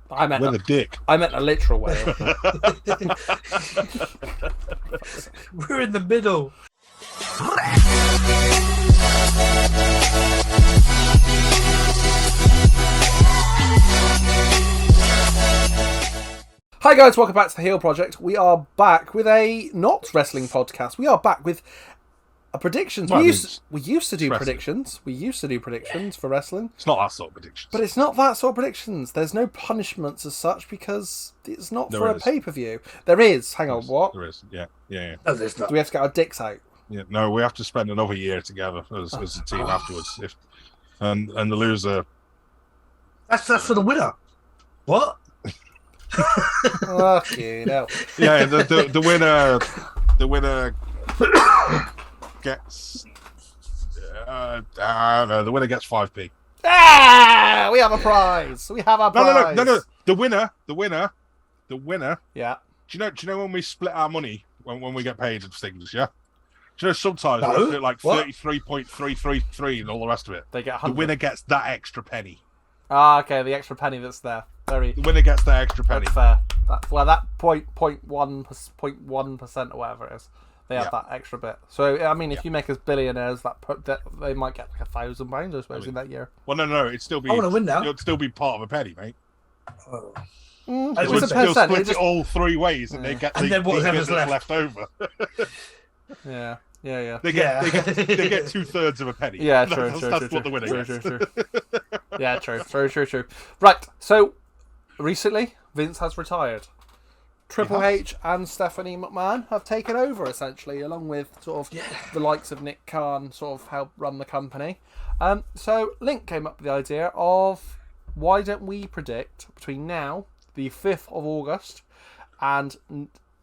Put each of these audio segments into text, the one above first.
I meant With a dick. I meant a literal whale. We're in the middle. Hi guys, welcome back to the Heel Project. We are back with a not wrestling podcast. We are back with a predictions. Well, we used to do wrestling. predictions. We used to do predictions for wrestling. It's not that sort of predictions. But it's not that sort of predictions. There's no punishments as such because it's not There for a is. pay-per-view. There is. Hang on, what? There is. Yeah. No, there's not. Do we have to get our dicks out? Yeah. No, we have to spend another year together as a team afterwards. And the loser. That's for the winner. What? Fucking hell. Yeah, the winner gets. I don't know. The winner gets 5p. Ah! We have a prize. We have a prize. No. The winner. Yeah. Do you know when we split our money when we get paid and things? Yeah. Do you know sometimes No. we split like What? 33.333 and all the rest of it? They get The 100. winner gets that extra penny. Ah, okay. The extra penny that's there. Very. The winner gets that extra penny. That's fair. That 0.1% or whatever it is, they have Yeah. that extra bit. So I mean, if you make us billionaires, that they might get like £1,000, I suppose, in that year. Well, no, it'd still be. I wanna win now. It'd still be part of a penny, mate. Oh. It It was would a Still percent. split It it just- all three ways, and Yeah. they get And the then whatever's bit that's left. over. Yeah. They get they get 2/3 of a penny. Yeah, true, That's, true, that's true, what the winner true, gets. true. Yeah, true. True. Right. So recently, Vince has retired. Triple He has. H and Stephanie McMahon have taken over essentially, along with sort of the likes of Nick Khan, sort of help run the company. So Link came up with the idea of why don't we predict between now, the 5th of August, and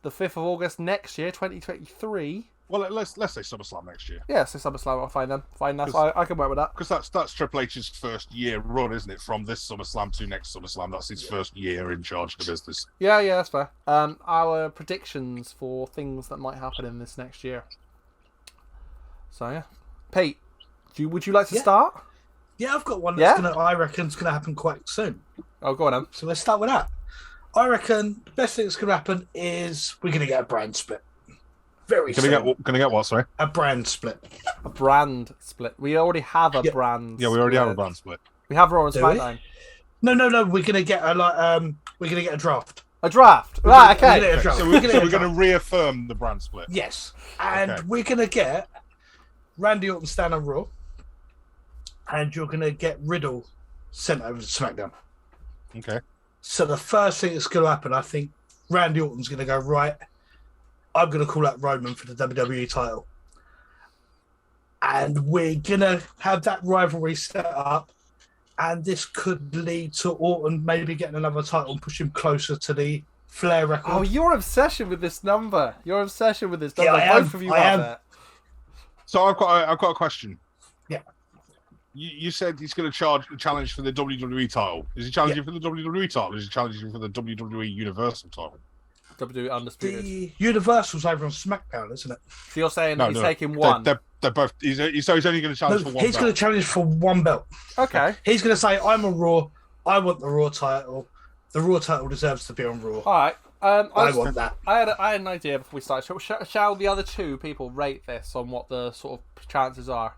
the 5th of August next year, 2023. Well, let's say SummerSlam next year, Yeah, so SummerSlam, I'll find them. Fine, I can work with that. because that's Triple H's first year run, isn't it? From this SummerSlam to next SummerSlam, that's his first year in charge of the business. Yeah, that's fair. Our predictions for things that might happen in this next year. So yeah, Pete, would you like to Yeah. start? Yeah, I've got one Yeah? that's I reckon is gonna happen quite soon. Oh, go on, then. So let's start with that. I reckon the best thing that's gonna happen is we're gonna get a brand split. Very soon. Gonna get what? Sorry. A brand split. A brand split. We already have a Yeah. brand. Yeah, we already have a split. brand split. We have Raw and Do we? SmackDown. No. We're gonna get we're gonna get a draft. A draft. We're Right. gonna- we're Okay. gonna get a draft. So We're we're gonna get a going to draft. reaffirm the brand split. Yes, and Okay. we're gonna get Randy Orton stand on Raw, and you're gonna get Riddle sent over to SmackDown. Okay. So the first thing that's going to happen, I think, Randy Orton's going to go, right, I'm going to call out Roman for the WWE title. And we're going to have that rivalry set up. And this could lead to Orton maybe getting another title and push him closer to the Flair record. Oh, your obsession with this number. Your obsession with this Yeah, number. I am. Both of you I have am. it. So I've got a question. Yeah. You said he's going to challenge for the WWE title. Is he challenging for the WWE title? Or is he challenging for the WWE Universal title? WWE Undisputed. the Universal's over on SmackDown, isn't it? So you're saying that he's taking They're- one. They're both. So he's only going to challenge for one. He's going to challenge for one belt. Okay. He's going to say, I'm on Raw. I want the Raw title. The Raw title deserves to be on Raw. All right. I want that. I had an idea before we started. Shall the other two people rate this on what the sort of chances are?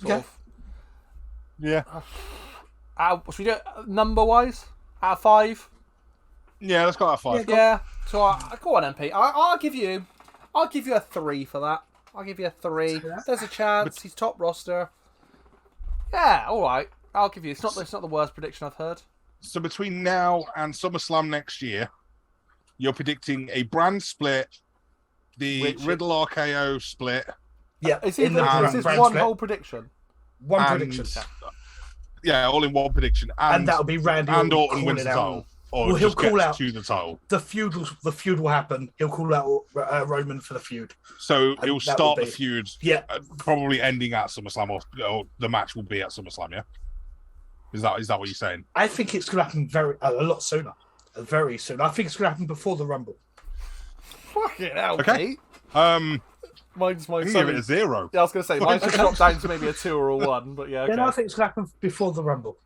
Okay. Yeah. Should we do it number wise? Out of 5? Yeah, let's go at 5. Yeah. So go on, MP. I'll give you a 3 for that. I'll give you a 3. There's a chance. He's top roster. Yeah. All right. I'll give you. It's not the worst prediction I've heard. So between now and SummerSlam next year, you're predicting a brand split, the Riddle RKO split. Yeah, Is in the this brand one split. whole prediction? One and- prediction. Yeah, all in one prediction. And that'll be Randy and Orton calling wins it the out. title. Or Well, he'll just call gets out- to the title. The feud will happen. He'll call out Roman for the feud. So And he'll that start will the be- feud, Yeah, probably ending at SummerSlam, or the match will be at SummerSlam. Yeah, is that what you're saying? I think it's going to happen a lot sooner. Very soon. I think it's going to happen before the Rumble. Fucking hell, Okay. Pete. I Mine's can give it a 0. Yeah, I was going to say, mine's just dropped down to maybe a 2 or a 1, but yeah, okay. Then I think it's going to happen before the Rumble.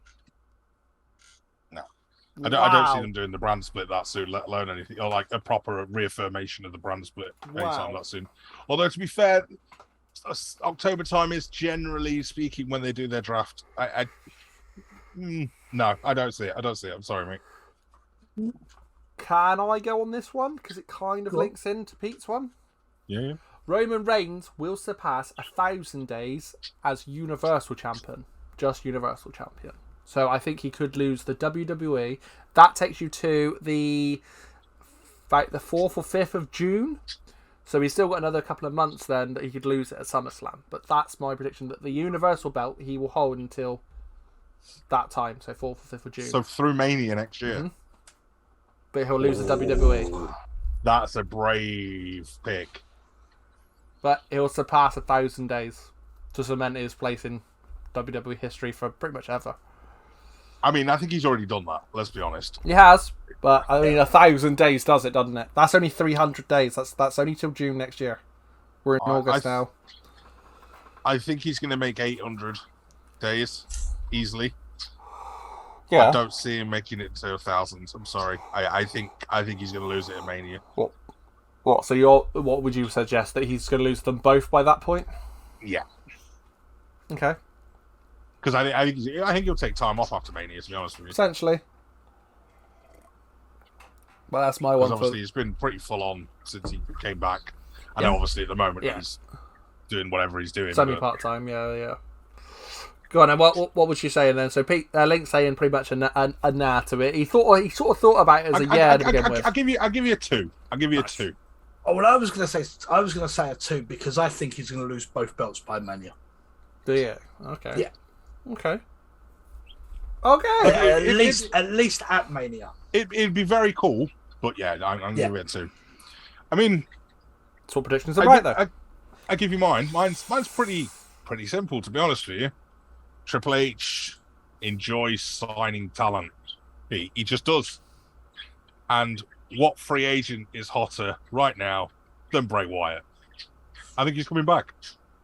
I don't see them doing the brand split that soon, let alone anything, or like a proper reaffirmation of the brand split anytime that soon. Although, to be fair, October time is generally speaking when they do their draft. No, I don't see it. I'm sorry, mate. Can I go on this one? Because it kind of links into Pete's one. Yeah. Roman Reigns will surpass 1,000 days as Universal Champion. Just Universal Champion. So I think he could lose the WWE. That takes you to the 4th or 5th of June. So he's still got another couple of months then that he could lose it at SummerSlam. But that's my prediction, that the Universal belt he will hold until that time. So 4th or 5th of June. So through Mania next year. Mm-hmm. But he'll lose the WWE. That's a brave pick. But he'll surpass 1,000 days to cement his place in WWE history for pretty much ever. I mean, I think he's already done that. Let's be honest. He has, but I mean, 1,000 days does it, doesn't it? That's only 300 days. That's only till June next year. We're in August now. I think he's going to make 800 days easily. Yeah. I don't see him making it to 1,000. I'm sorry. I think he's going to lose it at Mania. What? So what would you suggest, that he's going to lose them both by that point? Yeah. Okay. Because I think he'll take time off after Mania, to be honest with you. Essentially. Well, that's my one. Obviously, he's been pretty full on since he came back. I know, obviously, at the moment he's doing whatever he's doing. Semi-part time, yeah. Go on, and what was she saying then? So Pete, Link's saying pretty much a nah to it. He sort of thought about it as a yeah to begin with. I'll give you a 2. I'll give you a 2. Oh well, I was going to say a 2 because I think he's going to lose both belts by Mania. Do you? Okay. Yeah. Okay. At least at Mania. It'd be very cool, but yeah, I'm going to give it a 2. I mean, that's what predictions are right though. I give you mine. Mine's pretty simple, to be honest with you. Triple H enjoys signing talent. He just does. And what free agent is hotter right now than Bray Wyatt? I think he's coming back.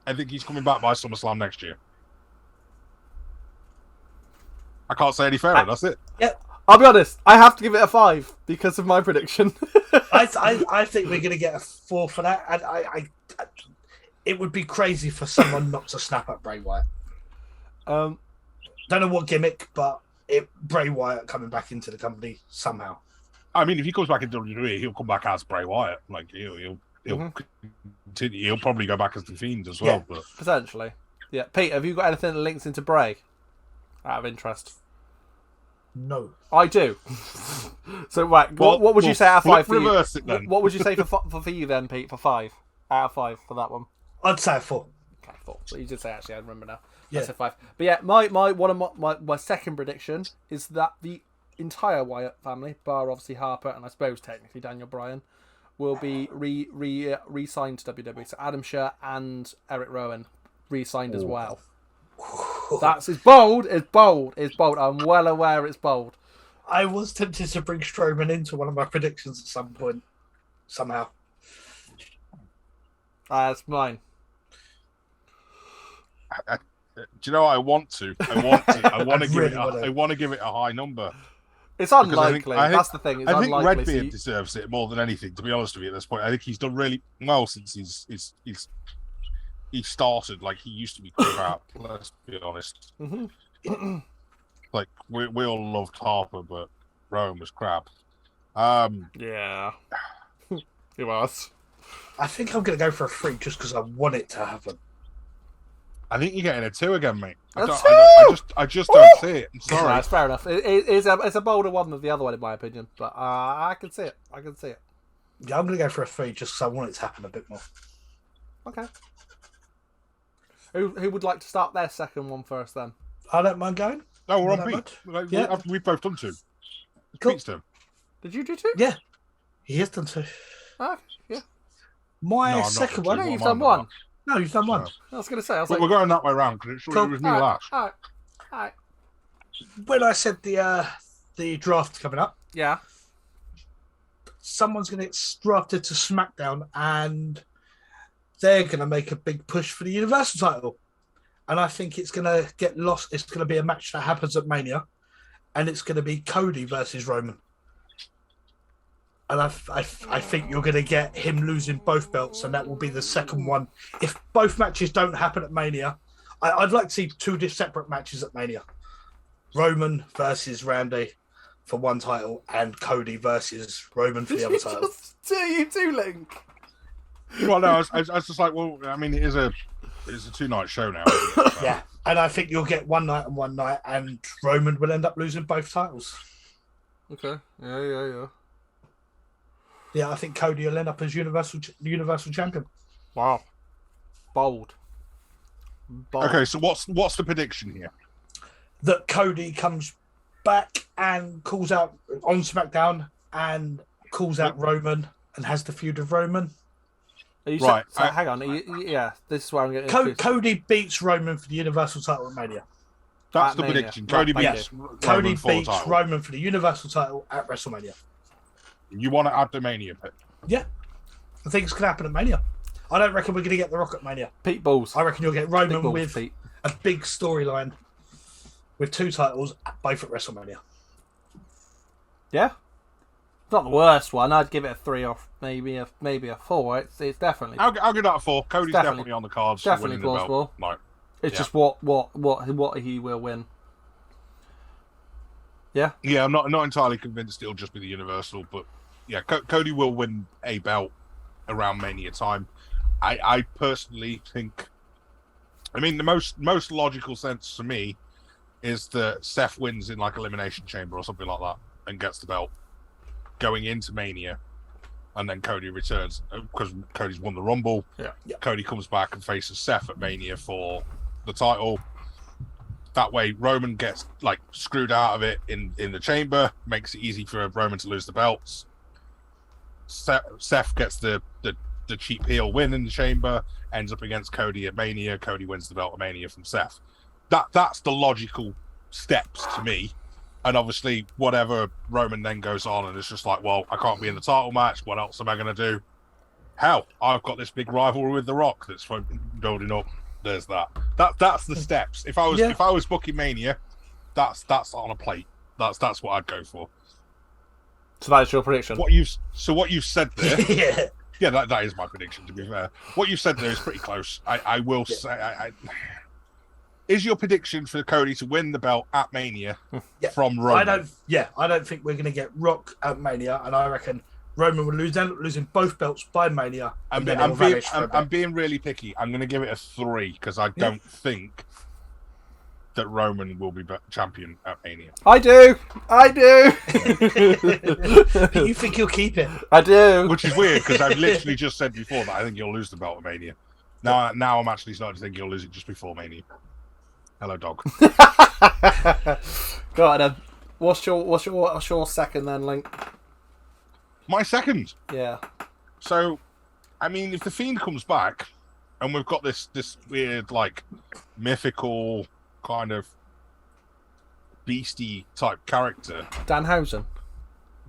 I think he's coming back by SummerSlam next year. I can't say any fairer. That's it. Yeah. I'll be honest. I have to give it a 5 because of my prediction. I think we're going to get a 4 for that, and I it would be crazy for someone not to snap at Bray Wyatt. Don't know what gimmick, but Bray Wyatt coming back into the company somehow. I mean, if he comes back into WWE, he'll come back as Bray Wyatt. Like he'll continue. He'll probably go back as the Fiend as well. But potentially, yeah. Pete, have you got anything that links into Bray? Out of interest. No, I do. So, right, what would you say out of 5 for you? Reverse it then. What would you say for you then, Pete? For 5 out of 5 for that one? I'd say a 4. Okay, 4. So you did say, actually, I remember now. Yeah. I said 5. But yeah, my second prediction is that the entire Wyatt family, bar obviously Harper and I suppose technically Daniel Bryan, will be re-signed to WWE. So Adam Scherr and Eric Rowan re-signed as well. That's bold. It's bold. I'm well aware it's bold. I was tempted to bring Strowman into one of my predictions at some point, somehow. That's mine. Do you know what? I want to give it a high number. It's unlikely. I think, that's the thing. It's I think unlikely. Redbeard deserves it more than anything. To be honest with you, at this point, I think he's done really well since he started. Like he used to be crap. Let's be honest. Mm-hmm. Like we all loved Harper, but Rome was crap. Yeah, it was. I think I'm going to go for a 3 just because I want it to happen. I think you're getting a 2 again, mate. I just Woo! don't see it. I'm sorry. No, it's fair enough. It's a bolder one than the other one, in my opinion. But I can see it. Yeah, I'm going to go for a 3 just because I want it to happen a bit more. Okay. Who would like to start their second one first, then? I don't mind going. No, we're on Pete. We've both done 2. Cool. Pete's turn. Did you do 2? Yeah. He has done 2. Oh, yeah. My second one. No, you've done 1. No, you've done 1. I was going to say. We're going that way around because it was me last. All right. When I said the draft coming up, yeah, someone's going to get drafted to SmackDown and they're going to make a big push for the Universal title. And I think it's going to get lost. It's going to be a match that happens at Mania. and it's going to be Cody versus Roman. And I think you're going to get him losing both belts, and that will be the second one. If both matches don't happen at Mania, I'd like to see two separate matches at Mania. Roman versus Randy for one title, and Cody versus Roman for the other title. You do, Link. Well, no, I was just like, well, I mean, it's a 2-night show now. Isn't it? So, Yeah, and I think you'll get one night, and Roman will end up losing both titles. Okay. Yeah. Yeah, I think Cody will end up as Universal Champion. Wow. Bold. Okay, so what's the prediction here? That Cody comes back and calls out on SmackDown and calls out Roman and has the feud with Roman. Are you Right, So, hang on. Yeah, this is where I'm getting. Cody beats Roman for the Universal title at Mania. That's At the Mania. prediction. Cody Right, beats Cody Roman for the beats title. Roman for the Universal title at WrestleMania. You want to add the Mania pick? Yeah, I think it's going to happen at Mania. I don't reckon we're going to get The Rock at Mania. Pete Balls. I reckon you'll get Big Roman balls, with Pete. a big storyline with two titles, both at WrestleMania. Yeah. It's not the worst one. I'd give it a 3 or maybe a 4. It's definitely I'll give that a 4. Cody's definitely- definitely on the cards. definitely for winning the belt. plausible. Like, it's yeah. just what he will win. Yeah. yeah, I'm not entirely convinced it'll just be the Universal, but yeah, Cody will win a belt around Mania time. I personally think, I mean, the most logical sense to me is that Seth wins in like Elimination Chamber or something like that and gets the belt going into Mania, and then Cody returns because Cody's won the Rumble. Yeah. Cody comes back and faces Seth at Mania for the title. That way, Roman gets like screwed out of it in the chamber, makes it easy for Roman to lose the belts. Seth gets the cheap heel win in the chamber, ends up against Cody at Mania. Cody wins the belt at Mania from Seth. That's the logical steps to me. And obviously, whatever Roman then goes on, and it's just like, well, I can't be in the title match. What else am I going to do? Hell, I've got this big rivalry with The Rock that's building up. There's that. That's the steps. If I was booking Mania, that's on a plate. That's what I'd go for. So that's your prediction. What you've said there. Yeah. That is my prediction. To be fair, what you've said there is pretty close. I will say. Is your prediction for Cody to win the belt at Mania from Roman? I don't think we're going to get Rock at Mania, and I reckon Roman will end up losing both belts by Mania. I'm being really picky. I'm going to give it a 3 because I don't think that Roman will be champion at Mania. I do. You think he'll keep it? I do. Which is weird because I've literally just said before that I think he'll lose the belt at Mania. Now I'm actually starting to think he'll lose it just before Mania. Hello, dog. Got it. What's your second then, Link? My second. Yeah. So, I mean, if the Fiend comes back, and we've got this weird, like, mythical kind of beastie type character, Danhausen.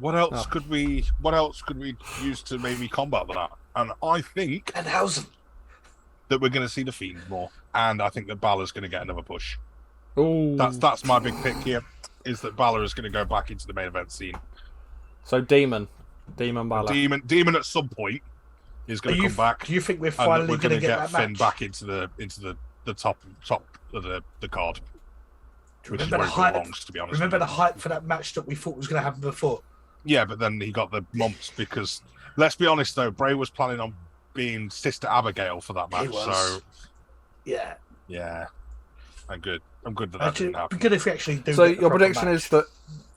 what else could we use to maybe combat that? And I think Danhausen. that we're going to see the Fiend more, and I think that Balor's going to get another push. Ooh. That's my big pick here. Is that Balor is going to go back into the main event scene? So Demon Balor. Demon at some point is going to come back. Do you think we're And finally we're going to get that Finn match? back into the top of the card, which is Remember where the he hype? belongs, to be honest. Remember the hype for that match that we thought was going to happen before? Yeah, but then he got the mumps because, let's be honest though, Bray was planning on being Sister Abigail for that match. He was. So Yeah. I'm good that didn't happen. Good if we actually do. So get the your proper prediction match. is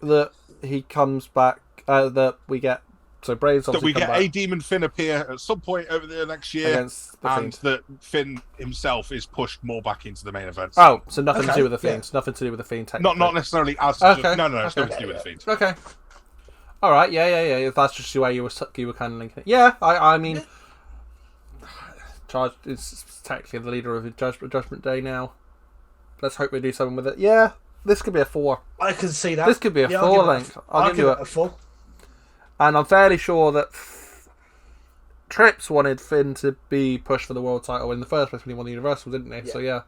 that he comes back. That we get. So Bray's That obviously we come get back a Demon Finn appear at some point over there next year, against the and Fiend. that Finn himself is pushed more back into the main event. Oh, so nothing to Okay, do with the yeah. Fiend. Nothing to do with the Fiend. Technically. Not necessarily as Okay. no, it's Okay. nothing to do with the Fiend. Okay. All right. Yeah. If that's just the way you were kind of linking it. Yeah. I mean, Charge is technically the leader of Judgment Day now. Let's hope we do something with it. Yeah. This could be a 4. I can see that. This could be a 4 link. I'll give you it a 4. And I'm fairly sure that Trips wanted Finn to be pushed for the world title in the first place when he won the Universal, didn't he? Yeah. So yeah.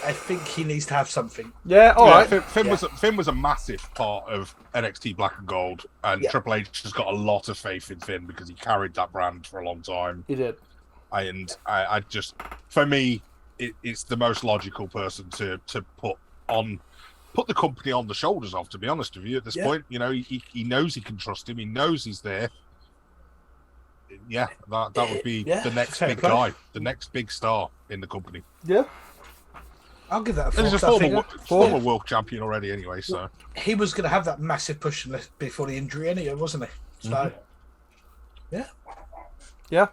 I think he needs to have something. Yeah, all right. Finn was a massive part of NXT Black and Gold, and Triple H has got a lot of faith in Finn because he carried that brand for a long time. He did. And I just, for me, it's the most logical person to put the company on the shoulders of. To be honest with you, at this point, you know, he knows he can trust him. He knows he's there. Yeah, that would be the next big guy, the next big star in the company. Yeah. I'll give that a 4. He's a former world champion already, anyway. So he was going to have that massive push before the injury, anyway, wasn't he? So, yeah.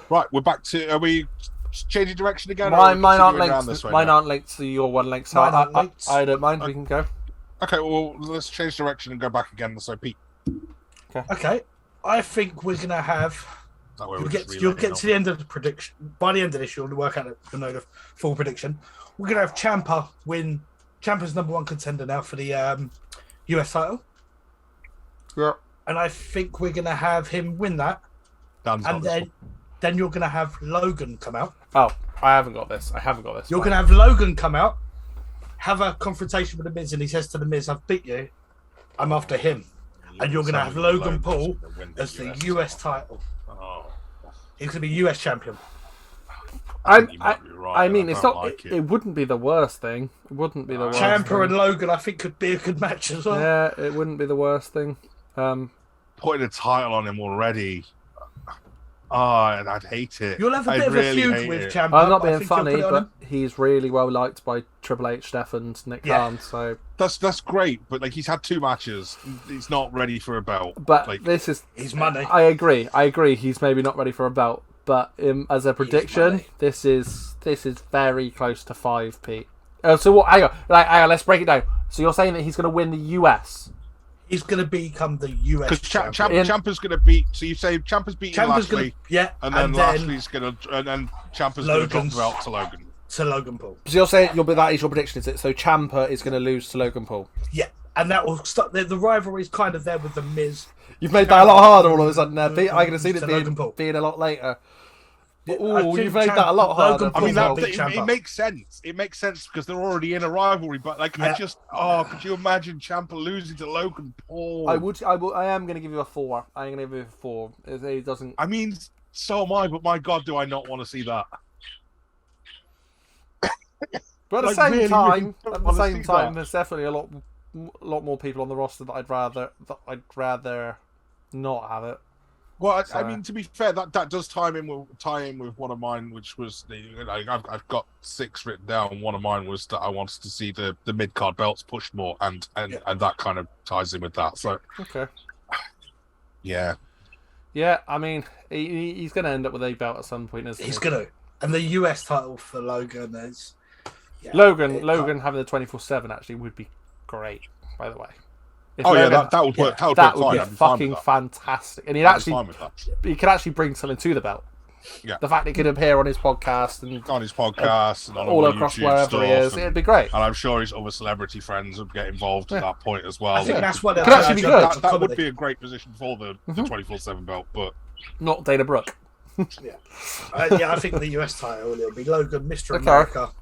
Right, we're back to. Are we changing direction again? Mine aren't linked. Mine aren't linked to your one link, so I don't mind. We can go. Okay, well, let's change direction and go back again. So, Pete. Okay. I think we're going to have. You'll get to the end of the prediction. By the end of this, you'll work out the full prediction. We're going to have Ciampa win. Ciampa's #1 contender now for the US title. Yeah. And I think we're going to have him win that. And then you're going to have Logan come out. Oh, I haven't got this. You're going to have Logan come out, have a confrontation with The Miz, and he says to The Miz, I've beat you. I'm after him. And you're going to have Logan Paul as the US title. Oh. He's going to be US champion. I mean, it's not. It wouldn't be the worst thing. It wouldn't be the worst. Ciampa and Logan, I think, could be a good match as well. Yeah, it wouldn't be the worst thing. Putting a title on him already. And I'd hate it. You'll have a bit of a feud with Ciampa. I'm not being funny, but he's really well liked by Triple H, Steph, and Nick Khan. So that's great. But like, he's had 2 matches. He's not ready for a belt. But like, this is his money. I agree. He's maybe not ready for a belt. But as a prediction, this is very close to 5, Pete. So what? Hang on. Let's break it down. So you're saying that he's going to win the US? He's going to become the US because Ciampa's going to beat. So you say Ciampa's beating Lashley, and then Lashley's going to, and then Ciampa's going to drop the belt to Logan. To Logan Paul. So you're saying that is your prediction, is it? So Ciampa is going to lose to Logan Paul. Yeah, and that will start. The rivalry is kind of there with the Miz. You've made that a lot harder all of a sudden, Pete. I can have seen it being a lot later. Oh, you've made that a lot harder. I mean, it makes sense. It makes sense because they're already in a rivalry. But like, could you imagine Ciampa losing to Logan Paul? I am going to give you a 4. I'm going to give you a 4. It doesn't. I mean, so am I. But my God, do I not want to see that? But at the same time, there's definitely a lot more people on the roster that I'd rather not have it. Well, I mean, to be fair, that does tie in with one of mine, which was I've got 6 written down. One of mine was that I wanted to see the mid card belts pushed more, and that kind of ties in with that. So okay, yeah. I mean, he's going to end up with a belt at some point, isn't he? He's going to, and the US title for Logan is Logan having the 24/7 actually would be great. By the way. That would work. That would be fucking fantastic, and he could actually bring something to the belt. Yeah, the fact it could appear on his podcast and and all across YouTube wherever he is, it'd be great. And I'm sure his other celebrity friends would get involved at that point as well. I think that's what could actually be good. That would be a great position for the 24/7 belt, but not Dana Brooke. I think the US title will be Logan, Mr. America,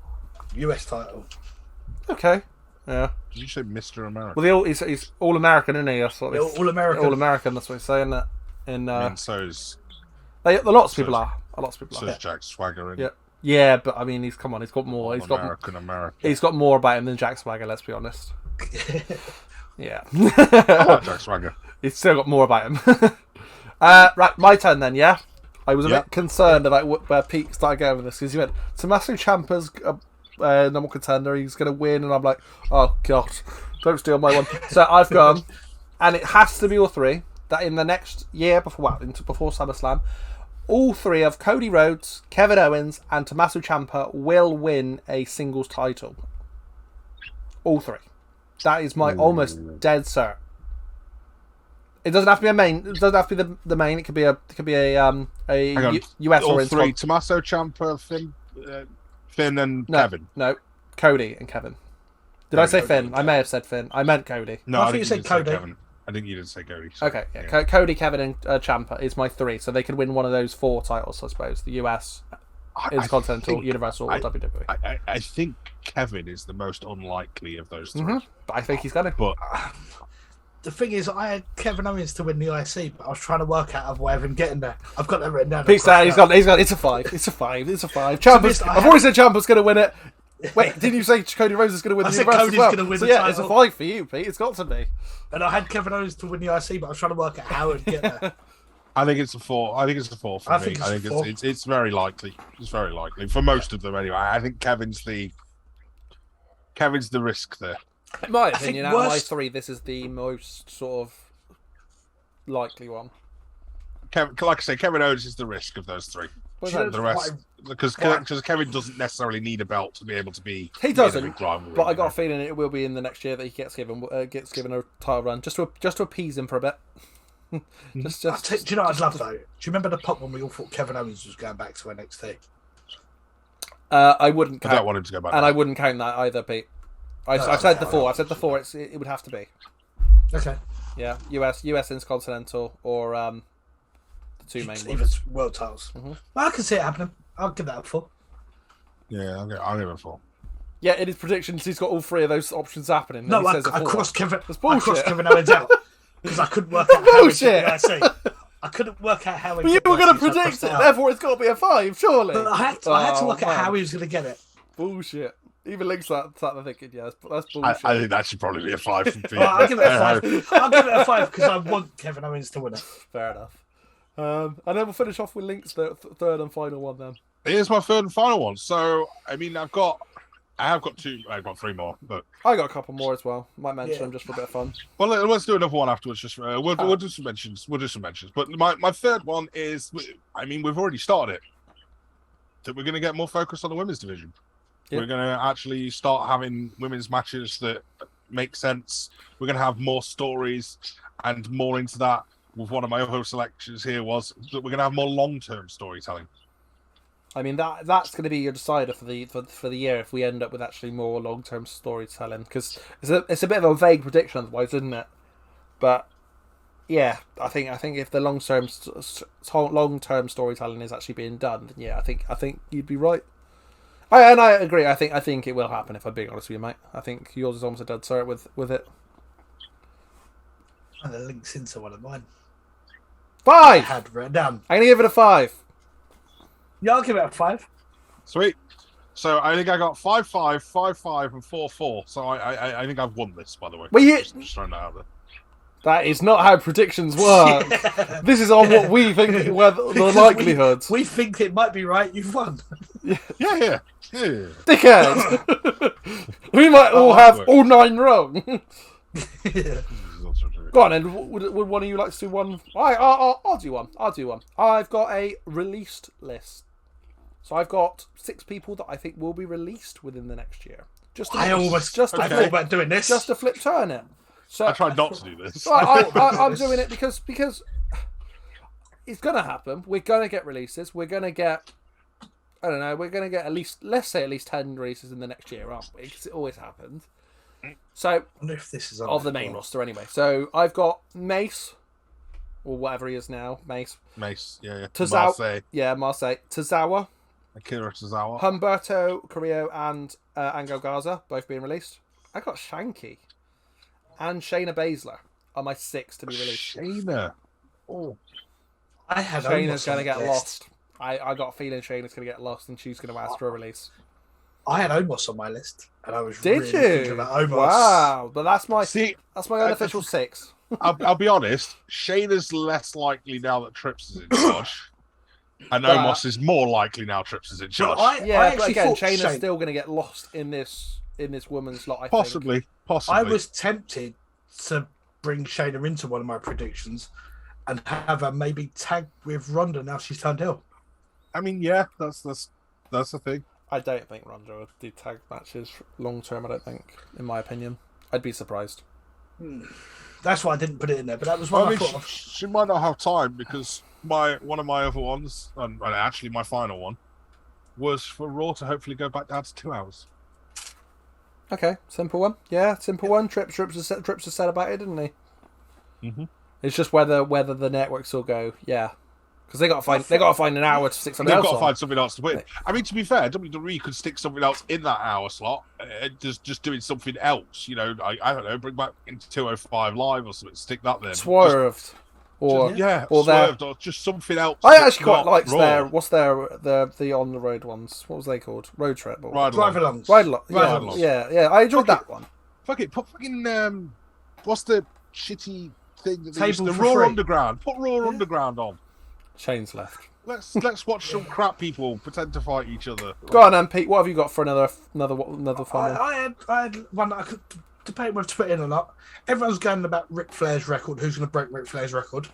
US title. Okay. Yeah. Did you say Mr. America? Well, he's all American, isn't he? All American. All American. That's what he's saying. That and so's lots of people are. So's Jack Swagger. Yeah, but I mean, he's got more. America. He's got more about him than Jack Swagger. Let's be honest. Yeah. I like Jack Swagger. He's still got more about him. Right, my turn then. Yeah. I was a bit concerned about where Pete started going with this because he went Tommaso Ciampa's number contender, he's going to win, and I'm like, oh god, don't steal my one. So I've gone, and it has to be all 3 that in the next year before SummerSlam, all 3 of Cody Rhodes, Kevin Owens, and Tommaso Ciampa will win a singles title. All 3. That is my almost dead cert. It doesn't have to be a main. It doesn't have to be the main. It could be a US all or 3. Tommaso Ciampa, Finn and Kevin. No, Cody and Kevin. Did I say Finn? I may have said Finn. I meant Cody. No, I think you said Cody. I think you didn't say Cody. So, okay, yeah. Cody, Kevin, and Ciampa is my 3, so they could win one of those 4 titles, I suppose. The US, Intercontinental, Universal, or WWE. I think Kevin is the most unlikely of those three. But I think he's going to. But the thing is, I had Kevin Owens to win the IC, but I was trying to work out a way of him getting there. I've got that written down. He's got. It's a 5. It's a 5. It's a 5. Ciampa's, I've already said Ciampa's going to win it. Wait, didn't you say Cody Rhodes is going to win the Universal Cody's as well? going to win So the yeah, title. it's a 5 for you, Pete. It's got to be. And I had Kevin Owens to win the IC, but I was trying to work out how he'd get there. I think it's a 4. I think it's a 4 for me. I think it's very likely. It's very likely for most of them anyway. I think Kevin's the risk there. In my opinion, out of my 3, this is the most sort of likely one. Like I say, Kevin Owens is the risk of those 3. The rest, because Kevin doesn't necessarily need a belt to be able to be. He doesn't. But I got a feeling it will be in the next year that he gets given a title run just to appease him for a bit. Do you know what I'd love though? Do you remember the pop when we all thought Kevin Owens was going back to NXT? I wouldn't. I don't want him to go back, and I wouldn't count that either, Pete. I've said the 4. I've said the 4. It would have to be. Okay. Yeah, US Intercontinental or the 2 main Even ones. world titles. Well, I can see it happening. I'll give that a 4. Yeah, I'll give it a 4. Yeah, in his predictions, he's got all 3 of those options happening. No, I crossed Kevin Owens out because I couldn't work out how I couldn't work out how. But you were going to predict it, therefore it's got to be a 5, surely. But I had to look at how he was going to get it. Bullshit. Even Link's that thinking, yeah, that's bullshit. I think that should probably be a 5 from Pete. I'll give it a 5. I'll give it a 5 because I want Kevin Owens to win it. Fair enough. And then we'll finish off with Link's third and final one then. Here's my third and final one. So, I mean, I've got 3 more, but I got a couple more as well. Might mention them just for a bit of fun. well, let's do another one afterwards. Just we'll do some mentions. We'll do some mentions. But my third one is, I mean, we've already started it. That we're going to get more focus on the women's division. Yeah. We're going to actually start having women's matches that make sense. We're going to have more stories and more into that. With one of my other selections here was that we're going to have more long-term storytelling. I mean that's going to be your decider for the year if we end up with actually more long-term storytelling, because it's a bit of a vague prediction otherwise, isn't it? But yeah, I think if the long-term storytelling is actually being done, then yeah, I think you'd be right. And I agree. I think it will happen. If I'm being honest with you, mate, I think yours is almost a dead cert with it. And it links into one of mine. 5. I had written down. I'm gonna give it a 5. Yeah, I'll give it a 5. Sweet. So I think I got 5-5, 5-5, and 4-4. So I think I've won this, by the way. Well, just throwing that out there. That is not how predictions work. This is on what we think were the likelihoods. We think it might be right. You've won. Yeah. Dickhead. We might all have all 9 wrong. Go on, then. Would one of you like to do one? I'll do one. I've got a released list. So I've got 6 people that I think will be released within the next year. I thought about doing this. Just to flip turn it. So I tried not to do this. I'm doing it because it's going to happen. We're going to get releases. We're going to get, I don't know, we're going to get let's say at least 10 releases in the next year, aren't we? Because it always happens. So, I wonder if this is of the main roster anyway. So I've got Mace, or whatever he is now, Mace, yeah. Marseille. Tozawa, Akira Tozawa, Humberto Carrillo, and Angel Garza both being released. I got Shanky and Shayna Baszler are my 6 to be released. Shayna. Oh, I had Shayna's going to get lost. I got a feeling Shayna's going to get lost and she's going to ask for a release. I had Omos on my list, and I was Did really you? thinking about Omos. Wow, but that's my unofficial 6. I'll be honest. Shayna's less likely now that Trips is in charge, and Omos is more likely now Trips is in charge. But again, Shayna's still going to get lost in this woman's lot. I Possibly. I was tempted to bring Shayna into one of my predictions and have her maybe tag with Ronda now she's turned heel. I mean, yeah, that's the thing. I don't think Ronda would do tag matches long term. I don't think, in my opinion, I'd be surprised. That's why I didn't put it in there. But that was one I thought of. She might not have time because one of my other ones, and actually my final one, was for Raw to hopefully go back down to 2 hours. Okay, simple one. Yeah, simple one. Trips has said about it, didn't he? Mm-hmm. It's just whether the networks will go. Yeah, Because they got to find an hour to stick something They've else got to on. find something else to win. I mean, to be fair, WWE could stick something else in that hour slot, just doing something else. You know, I don't know, bring back into 205 Live or something, stick that there. Swerved. Or Swerved, or just something else. I actually quite liked Raw. the on the road ones. What was they called? Road Trip. Drive-alongs. Ride-alongs. Yeah. I enjoyed that one. Fuck it, put fucking what's the shitty thing that they used Table to for Raw free. Underground? Put Raw Underground on. Chains left. Let's watch some crap people pretend to fight each other. Go on, then, Pete. What have you got for another fun one? I had one that I could debate whether to put in or not. Everyone's going about Ric Flair's record. Who's going to break Ric Flair's record?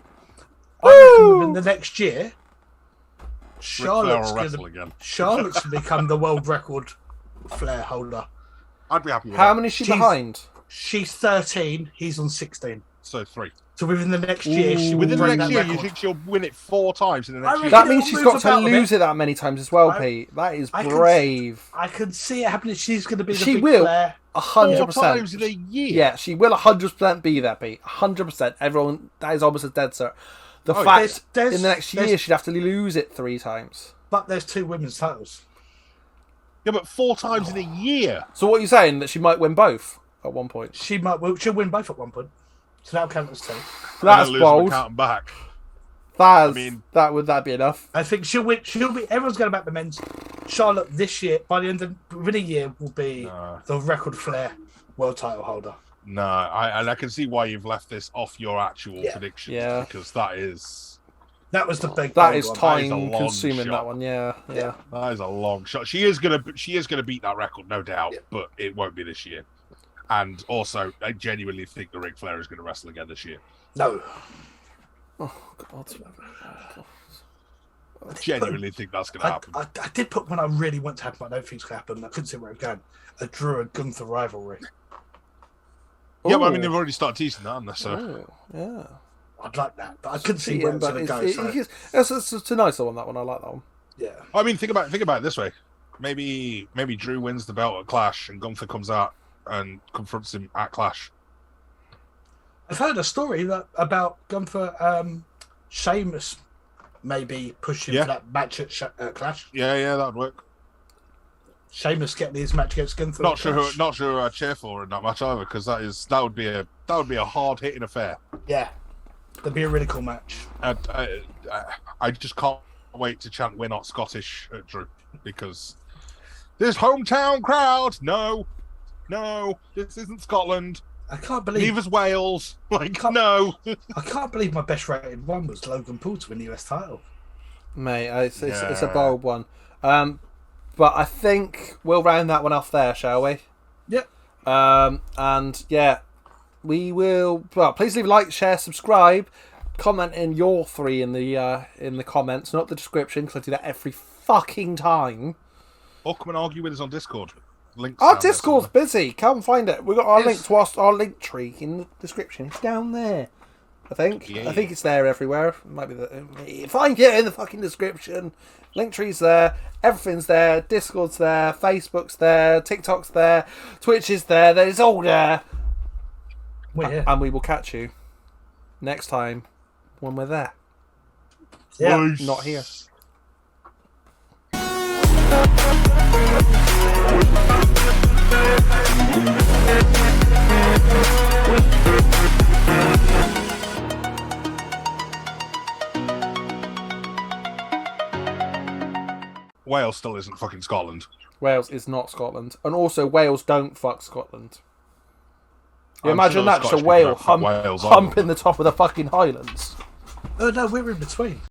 I reckon within the next year, Charlotte's going to become the world record Flair holder. I'd be happy with How that. many is she behind? She's 13. He's on 16. So 3. So within the next year, she will Within the break next that year, record. you think she'll win it 4 times in the next year? That It'll means she's move got to about a bit. lose it that many times as well, Pete. That is brave. I can see it happening. She's going to be the She big will. Flair. 100%. 4 times in a year. Yeah, she will 100% be there, Pete. 100%. Everyone, that is almost a dead cert. The Oh, fact there's- in the next year she'd have to lose it 3 times. But there's 2 women's titles. Yeah, but 4 times in a year. So what are you saying? That she might win both at one point? She'll win both at one point. So that'll count as 2. That's And then lose bold. and count 'em back. Would that be enough? I think she'll win. Everyone's going about the men's. Charlotte this year, by the end of within a year, will be the record Flair world title holder. No, I can see why you've left this off your actual predictions. Yeah. Because that is the big. That is one. time long consuming. shot. That one, yeah. that is a long shot. She is gonna beat that record, no doubt. But it won't be this year. And also, I genuinely think the Ric Flair is going to wrestle again this year. No. Oh God. I genuinely think that's going to happen. I did put one I really want to happen, but I don't think it's going to happen. I couldn't see where it was going. A Drew and Gunther rivalry. Yeah, but I mean, Ooh. they've already started teasing that, haven't they? So Oh, yeah. I'd like that, but I couldn't see where it was going to go. It's a nicer one. That one, I like that one. Yeah. I mean, think about it this way. Maybe Drew wins the belt at Clash, and Gunther comes out and confronts him at Clash. I've heard a story about Gunther, Sheamus maybe pushing for that match at Clash. Yeah, that'd work. Sheamus getting his match against Gunther. Not sure who I'd cheer for in that match either, because that would be a hard hitting affair. Yeah, that'd be a really cool match. I just can't wait to chant "We're not Scottish" at Drew, because this hometown crowd. No, this isn't Scotland. I can't believe. Neither's Wales. No. I can't believe my best rated one was Logan Paul to win the US title. Mate, it's a bold one. But I think we'll round that one off there, shall we? Yep. And yeah, we will. Well, please leave a like, share, subscribe, comment in your 3 in the comments, not the description, because I do that every fucking time. Or come and argue with us on Discord. Links Our down there Discord's somewhere. busy. Come find it. We've got our link to our link tree in the description. It's down there. I think. Yeah. I think it's there everywhere. It might be find it in the fucking description. Linktree's there. Everything's there. Discord's there. Facebook's there. TikTok's there. Twitch is there. It's all there. We're here. And we will catch you next time when we're there. Yeah. Nice. Not here. Wales still isn't fucking Scotland. Wales is not Scotland. And also, Wales don't fuck Scotland. You I'm imagine sure that, just a Scottish people whale don't fuck Wales either. humping the top of the fucking Highlands. Oh no, we're in between.